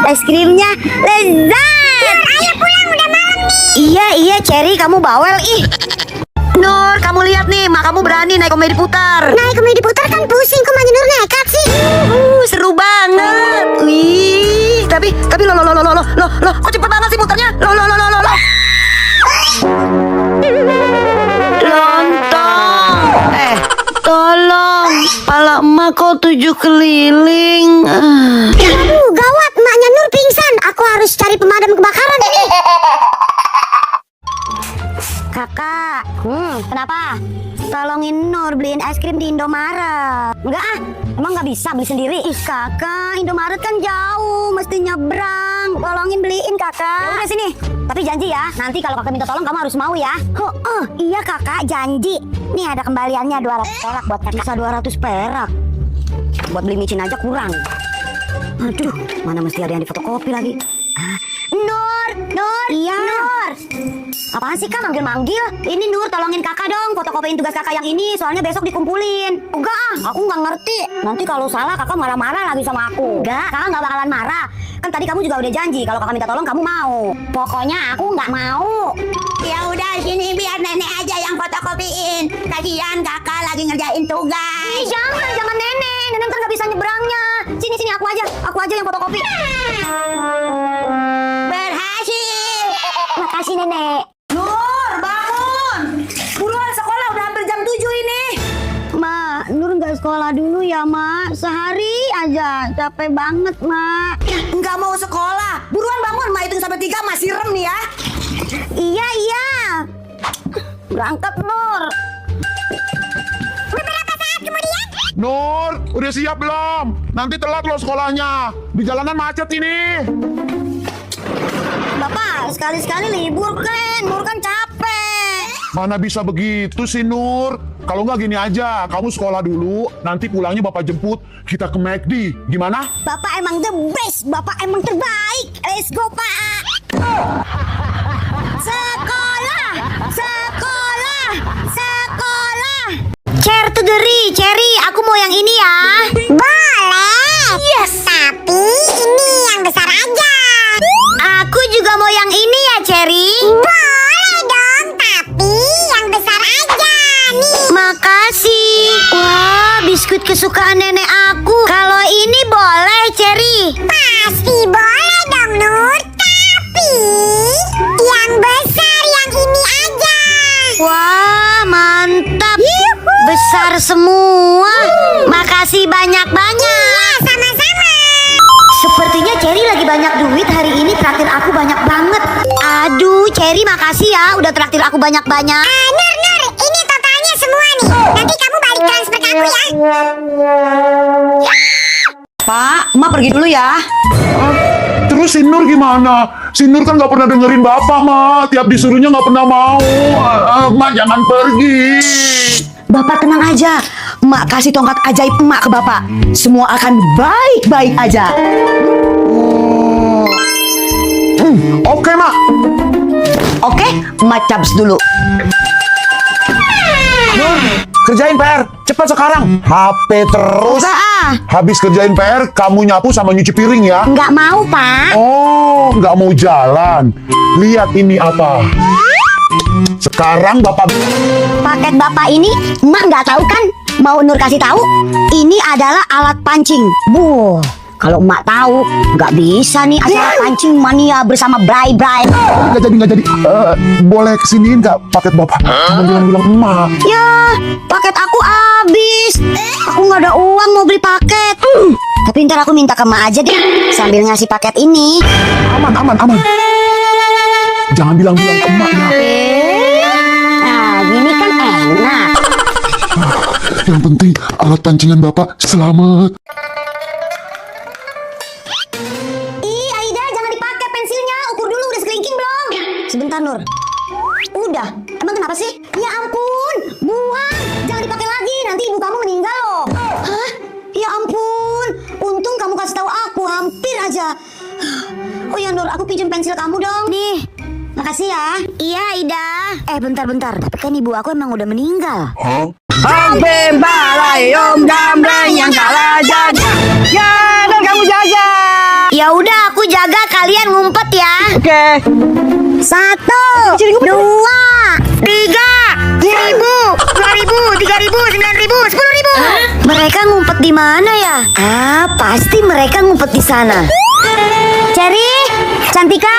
Es krimnya lezat. Ayo pulang, udah malam nih. Iya Cherry, kamu bawel ih. Nur, kamu lihat nih, mak kamu berani naik komedi putar. Naik komedi putar kan pusing, kok Manja Nur nekat sih? Seru banget. Wih, tapi loh, kok cepet banget sih muternya? Loh. Lontong. Tolong, pala emak kok 7 keliling. Aduh, gawat, Manja Nur pingsan. Aku harus cari pemadam kebakaran ini. Kakak, kenapa? Tolongin Nur beliin es krim di Indomaret. Enggak emang nggak bisa beli sendiri? Ih kakak, Indomaret kan jauh, mesti nyebrang. Tolongin beliin kakak. Udah sini, tapi janji ya, nanti kalau kakak minta tolong kamu harus mau ya. Iya kakak, janji. Nih ada kembaliannya 200 perak buat kakak. Bisa 200 perak? Buat beli micin aja kurang. Aduh, mana mesti ada yang difotokopi lagi. Nur, iya Nur. Apaan sih kak manggil-manggil? Ini Nur, tolongin kakak dong fotokopiin tugas kakak yang ini, soalnya besok dikumpulin. Enggak, aku nggak ngerti. Nanti kalau salah kakak marah-marah lagi sama aku. Enggak, kakak nggak bakalan marah. Kan tadi kamu juga udah janji kalau kakak minta tolong kamu mau. Pokoknya aku nggak mau. Ya udah sini biar nenek aja yang fotokopiin. Kasihan kakak lagi ngerjain tugas. Ih, jangan nenek ntar nggak bisa nyebrangnya. Sini aku aja yang fotokopi. Berhasil. Makasih nenek. Nur, bangun. Buruan sekolah, udah hampir jam 7 ini. Mak, Nur nggak sekolah dulu ya mak. Sehari aja, capek banget mak. Nggak mau sekolah. Buruan bangun, mak hitung sampai 3 masih rem nih ya. Iya. Berangkat Nur. Beberapa saat kemudian, Nur, udah siap belum? Nanti telat loh sekolahnya. Di jalanan macet ini. Bapak, sekali-sekali libur kan. Nur kan capek. Mana bisa begitu sih Nur? Kalau nggak gini aja, kamu sekolah dulu, nanti pulangnya Bapak jemput, kita ke McD. Gimana? Bapak emang the best. Bapak emang terbaik. Let's go Pak. Sekolah. Cherry, aku mau yang ini ya. boleh. Yes. Tapi ini yang besar aja. Aku juga mau yang ini ya Cherry. Boleh dong, tapi yang besar aja. Nih. Makasih. Wah, biskuit kesukaan nenek aku. Kalau ini boleh Cherry. Pasti boleh dong, Nur. Tapi yang besar yang ini aja. Wah, mantap. Besar semua. Makasih banyak-banyak. Iya, sama-sama. Sepertinya Cherry lagi banyak duit hari ini, traktir aku banyak banget. Aduh, Cherry makasih ya udah traktir aku banyak-banyak. Nur, ini totalnya semua nih. Nanti kamu balik transfer ke aku ya. Pak, Emak pergi dulu ya. Terus si Nur gimana? Si Nur kan nggak pernah dengerin Bapak, Mak. Tiap disuruhnya nggak pernah mau. Mak, jangan pergi. Bapak tenang aja, Emak kasih tongkat ajaib Emak ke Bapak. Semua akan baik-baik aja. Oke, Mak. Oke, Emak cabs dulu. Nur, kerjain PR. Cepat sekarang. HP terus. Habis kerjain PR, kamu nyapu sama nyuci piring ya. Nggak mau Pak. Oh, nggak mau jalan. Lihat ini apa. Sekarang Bapak... Paket Bapak ini Emak nggak tahu kan? Mau Nur kasih tahu? Ini adalah alat pancing. Kalau Emak tahu, nggak bisa nih acara pancing mania bersama Bray. Nggak jadi. Boleh kesiniin nggak paket Bapak? Jangan bilang-bilang emak. Ya, paket aku habis. Aku nggak ada uang mau beli paket. Tapi ntar aku minta ke Emak aja deh, sambil ngasih paket ini. Aman. Jangan bilang-bilang ke emak ya. Nah, gini kan enak. Yang penting alat pancingan Bapak selamat. Ih, Aida, jangan dipakai pensilnya. Ukur dulu, udah sekelingking belum? Sebentar, Nur. Udah. Emang kenapa sih? Ya ampun, buang. Jangan dipakai lagi, nanti ibu kamu meninggal loh. Hah? Ya ampun. Untung kamu kasih tahu aku, hampir aja. Oh ya Nur, aku pinjam pensil kamu dong. Nih. Makasih ya. Iya, Aida. Bentar. Tapi kan ibu aku emang udah meninggal. Om Pim Balai Om Gambreng yang kalah jaga. Ya, dan kamu jaga. Ya udah, aku jaga, kalian ngumpet ya. Oke. 1, 2, 3, 1000, 2000, 3000, 9000, 10.000. Mereka ngumpet di mana ya? Pasti mereka ngumpet di sana. Cherry, Cantika.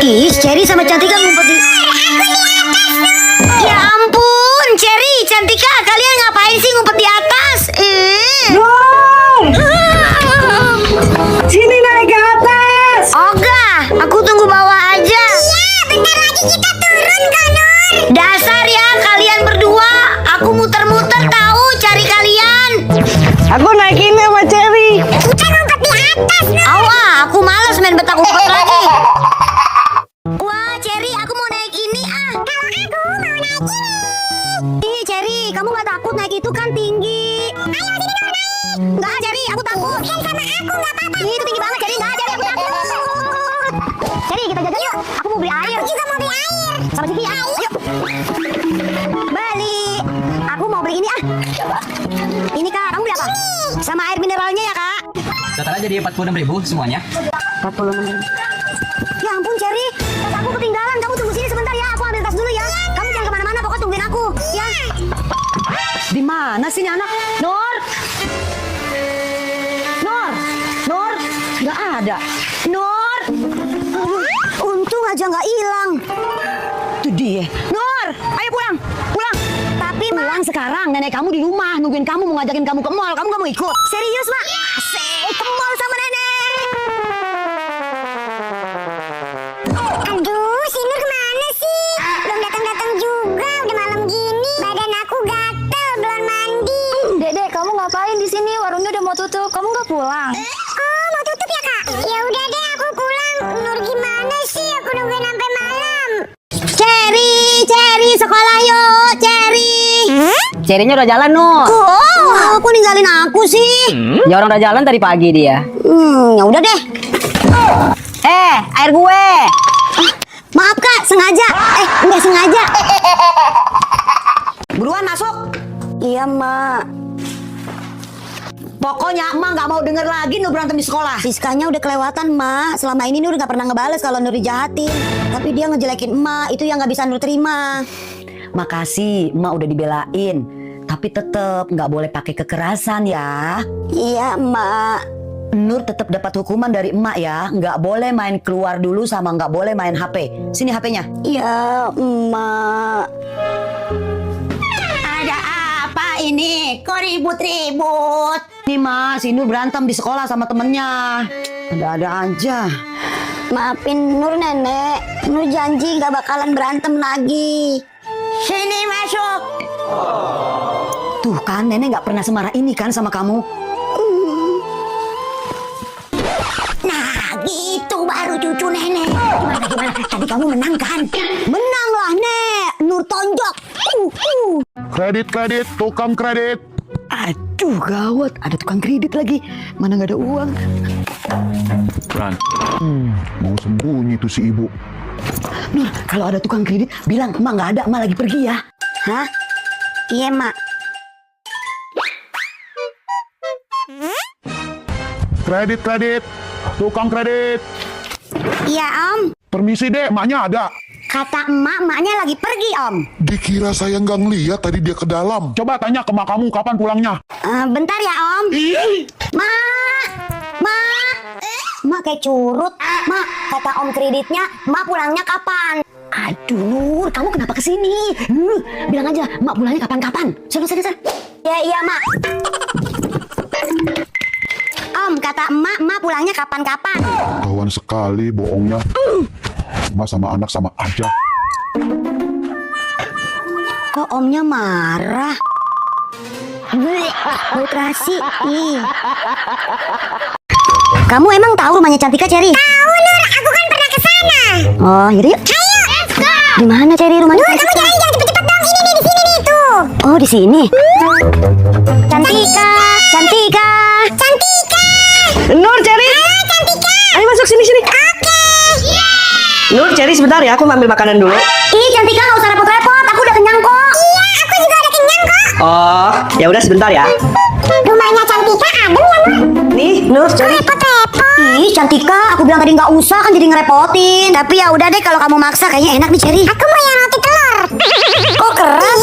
Ih, Cherry sama Cantika ngumpet di... Ya ampun, Cherry, Cantika, kalian ngapain sih ngumpet di atas? Sini naik ke atas. Oga, aku tunggu bawah aja. Bentar lagi kita turun kok, Nur. Dasar ya kalian berdua. Aku muter-muter tahu cari kalian. Aku naik ini sama Cherry. Kita ngumpet di atas, Nur. Awas, aku males main petak umpet lagi. Wah, Cherry, aku mau naik ini ah. Kalau aku mau naik ini. Ih, Cherry, kamu gak takut naik itu kan tinggi? Ayo sini Nur, naik. Enggak, Cherry, aku takut. Sama aku nggak apa-apa. Ih, itu tinggi banget, Cherry. Enggak, Cherry, aku takut. Cherry, kita jajan yuk. Aku mau beli air. Aku juga mau beli air. Sama Cici, ayo. Beli. Aku mau beli ini ah. Ini Kak, kamu beli apa? Sama air mineralnya ya Kak. Total aja dia 46.000 semuanya. 46. Ya ampun Cherry, tas aku ketinggalan. Kamu tunggu sini sebentar ya. Aku ambil tas dulu ya. Kamu jangan kemana-mana, pokoknya tungguin aku. Ya. Di mana sih ini anak? Nur. Nur, nggak ada. Nur. Untung aja nggak hilang. Itu dia. Nur, ayo pulang. Tapi Pulang sekarang. Nenek kamu di rumah nungguin kamu, mau ngajakin kamu ke mall. Kamu nggak mau ikut? serius Mak? Asik, ke mall sama nenek. Aduh, si Nur kemana sih? Belum datang-datang juga, udah malam gini. Badan aku gatel, belum mandi. Dedek, kamu ngapain di sini? Warungnya udah mau tutup. Kamu nggak pulang? Oh, mau tutup ya, Kak? Ya udah deh, aku pulang. Nur gimana sih? Aku nungguin sampai malam. Cherry, sekolah yuk, Cherry. Cherry-nya udah jalan, Nur. Aku ninggalin aku sih. Ya orang udah jalan tadi pagi dia. Ya udah deh. Air gue. Maaf Kak, sengaja. Nggak sengaja. Buruan masuk. Iya Mak. Pokoknya emak nggak mau denger lagi Nur berantem di sekolah. Siskanya udah kelewatan Mak. Selama ini Nur nggak pernah ngebales kalau Nur dijahatin. Tapi dia ngejelekin emak, itu yang nggak bisa Nur terima. Makasih, emak udah dibelain. Tapi tetep nggak boleh pakai kekerasan ya. Iya Mak. Nur tetap dapat hukuman dari emak ya. Nggak boleh main keluar dulu sama nggak boleh main HP. Sini HP-nya. Iya Emak. Ada apa ini? Kok ribut-ribut? Nih Mas, si Nur berantem di sekolah sama temennya. Ada-ada aja. Maafin Nur nenek. Nur janji nggak bakalan berantem lagi. Sini masuk. Tuh kan, nenek nggak pernah semarah ini kan sama kamu. Nah, gitu baru cucu nenek. Gimana? Tadi kamu menang kan? Menang lah Nek. Nur tonjok. Kredit, tukang kredit. Aduh gawat, ada tukang kredit lagi. Mana nggak ada uang. Ran, mau sembunyi tuh si ibu. Nur, kalau ada tukang kredit, bilang emak nggak ada, emak lagi pergi ya. Hah? Iya Mak. Kredit, tukang kredit. Iya Om. Permisi dek, maknya ada. Kata emaknya lagi pergi Om. Dikira saya nggak ngeliat tadi dia ke dalam. Coba tanya ke mak kamu kapan pulangnya. Bentar ya Om. Mak kayak curut. Mak, kata Om kreditnya, Mak pulangnya kapan? Aduh Nur, kamu kenapa kesini? Bilang aja, emak pulangnya kapan-kapan. Sana. Ya iya Mak. Om, kata Mak pulangnya kapan-kapan. Kawan sekali bohongnya. Emak sama anak sama aja. Kok Omnya marah? Bau terasi. Ih. Kamu emang tahu rumahnya Cantika, Cherry? Tahu Nur, aku kan pernah ke sana. Oh, yaudah yuk. Ayo, let's go. Di mana Cherry rumahnya? Nur, kamu jalan jangan cepet-cepet dong. Ini nih, di sini nih tuh. Oh, di sini. Cantika. Nur, Cherry. Halo, Cantika. Ayo masuk sini. Oke. Nur, Cherry sebentar ya, aku ambil makanan dulu. Ih, Cantika nggak usah repot-repot. Aku udah kenyang kok. Iya, aku juga udah kenyang kok. Oh, ya udah sebentar ya. Rumahnya Cantika adem ya, Nur? Nih, Nur, cari. Repot-repot. Ih, Cantika, aku bilang tadi nggak usah kan jadi ngerepotin. Tapi ya udah deh kalau kamu maksa kayaknya enak nih Cherry. Aku mau yang roti telur. Kok keras?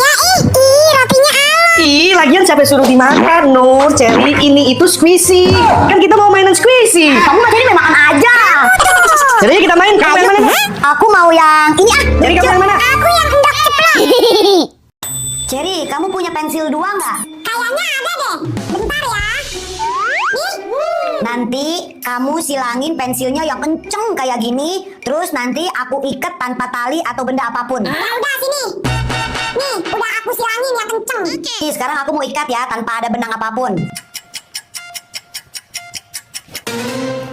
Iya, rotinya alon. Ih, lagian siapa suruh dimakan, Nur? Cherry, ini itu squishy. Kan kita mau mainan squishy. Kamu mah jadi main makan aja. Jadi kita main. Kamu main mana? Aku mau yang ini ah. Jadi kamu main mana? Aku yang endok ceplok. Cherry, kamu punya pensil 2 nggak? Kayaknya ada deh. Bentar ya. Nih. Nanti kamu silangin pensilnya yang kenceng kayak gini. Terus nanti aku ikat tanpa tali atau benda apapun. Ya udah sini. Nih, udah aku silangin yang kenceng. Ih, sekarang aku mau ikat ya tanpa ada benang apapun.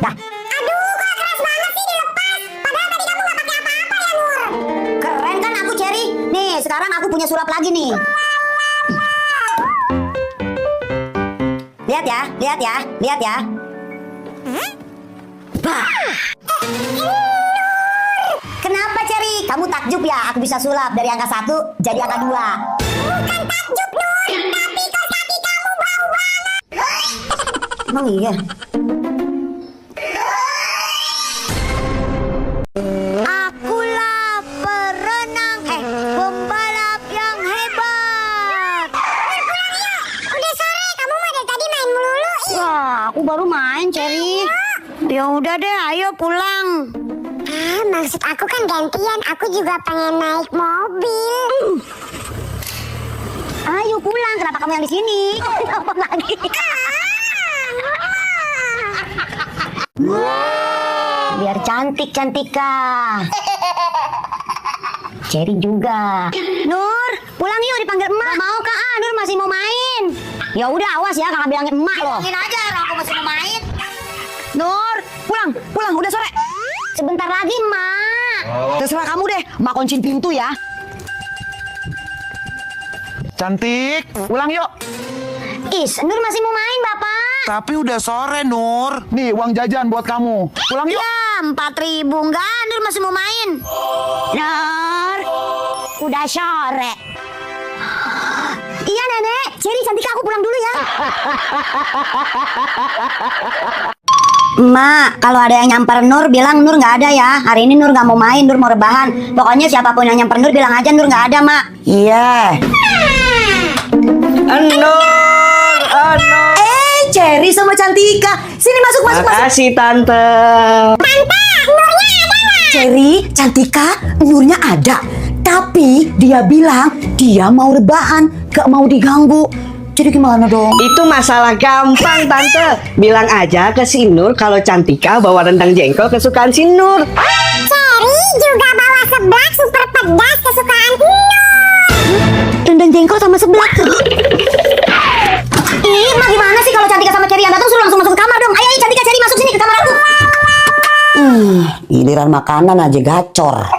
Dah. Aduh, kok keras banget sih dilepas. Padahal tadi kamu nggak pakai apa-apa ya, Nur. Keren kan aku Cherry? Nih, sekarang aku punya sulap lagi nih. Lihat ya, lihat ya, lihat ya. Bah. Kenapa Cherry? Kamu takjub ya? Aku bisa sulap dari angka 1 jadi angka 2. Bukan takjub, Nur. Tapi kos kaki kamu bau banget. Emang iya? Akulah perenang, pembalap yang hebat. Udah sore, kamu mah dari tadi main melulu. Wah, aku baru main, Cherry. Ya udah deh, ayo pulang. Ah, maksud aku kan gantian. Aku juga pengen naik mobil. Ayo pulang, kenapa kamu yang di sini? Apa lagi? Biar cantik Cantika. Cherry juga. Nur, pulang yuk dipanggil emak. Gak mau kak, Nur masih mau main. Ya udah awas ya kakak bilangin emak loh. Bilangin aja aku masih mau main. Nur, pulang, pulang udah sore. Sebentar lagi emak. Terserah kamu deh, mak kuncin pintu ya. Cantik, pulang yuk. Is, Nur masih mau main bapak. Tapi udah sore, Nur. Nih, uang jajan buat kamu. Pulang yuk. Ya, 4.000 enggak, Nur masih mau main. Nur, udah sore. Iya nenek, Cherry Cantika aku pulang dulu ya. Mak, kalau ada yang nyamper Nur bilang Nur nggak ada ya. Hari ini Nur nggak mau main, Nur mau rebahan. Pokoknya siapapun yang nyamper Nur bilang aja Nur nggak ada, Mak. Iya. Nur. Cherry sama Cantika. Sini masuk. Makasih, Tante. Cherry, Cantika, Nurnya ada. Tapi dia bilang dia mau rebahan, gak mau diganggu. Jadi gimana dong? Itu masalah gampang, Tante. Bilang aja ke si Nur kalau Cantika bawa rendang jengkol kesukaan si Nur. Cherry juga bawa seblak super pedas kesukaan Nur. Rendang jengkol sama seblak. Ih, Mak gimana sih kalau Cantika sama Cherry yang datang suruh langsung masuk ke kamar dong. Ayo Cantika, Cherry masuk sini ke kamar aku. Giliran makanan aja gacor.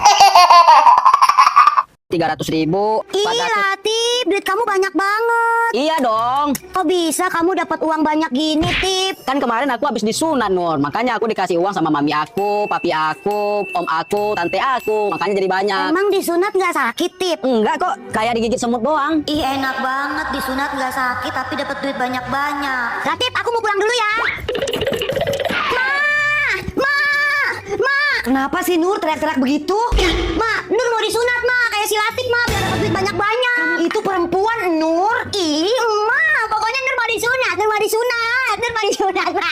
300.000, Ih, 400. Latif, duit kamu banyak banget. Iya dong. Kok bisa kamu dapat uang banyak gini, Tip? Kan kemarin aku habis disunat, Nur. Makanya aku dikasih uang sama mami aku, papi aku, om aku, tante aku. Makanya jadi banyak. Emang disunat nggak sakit, Tip? Enggak kok, kayak digigit semut doang. Ih, enak banget disunat nggak sakit tapi dapat duit banyak-banyak. Latif, aku mau pulang dulu ya. Kenapa sih Nur teriak-teriak begitu? Ma, Nur mau disunat, Ma. Kayak si Latif, Ma. Biar dapat duit banyak-banyak. Itu perempuan, Nur. Ih, Ma. Pokoknya Nur mau disunat. Nur mau disunat. Nur mau disunat, Ma.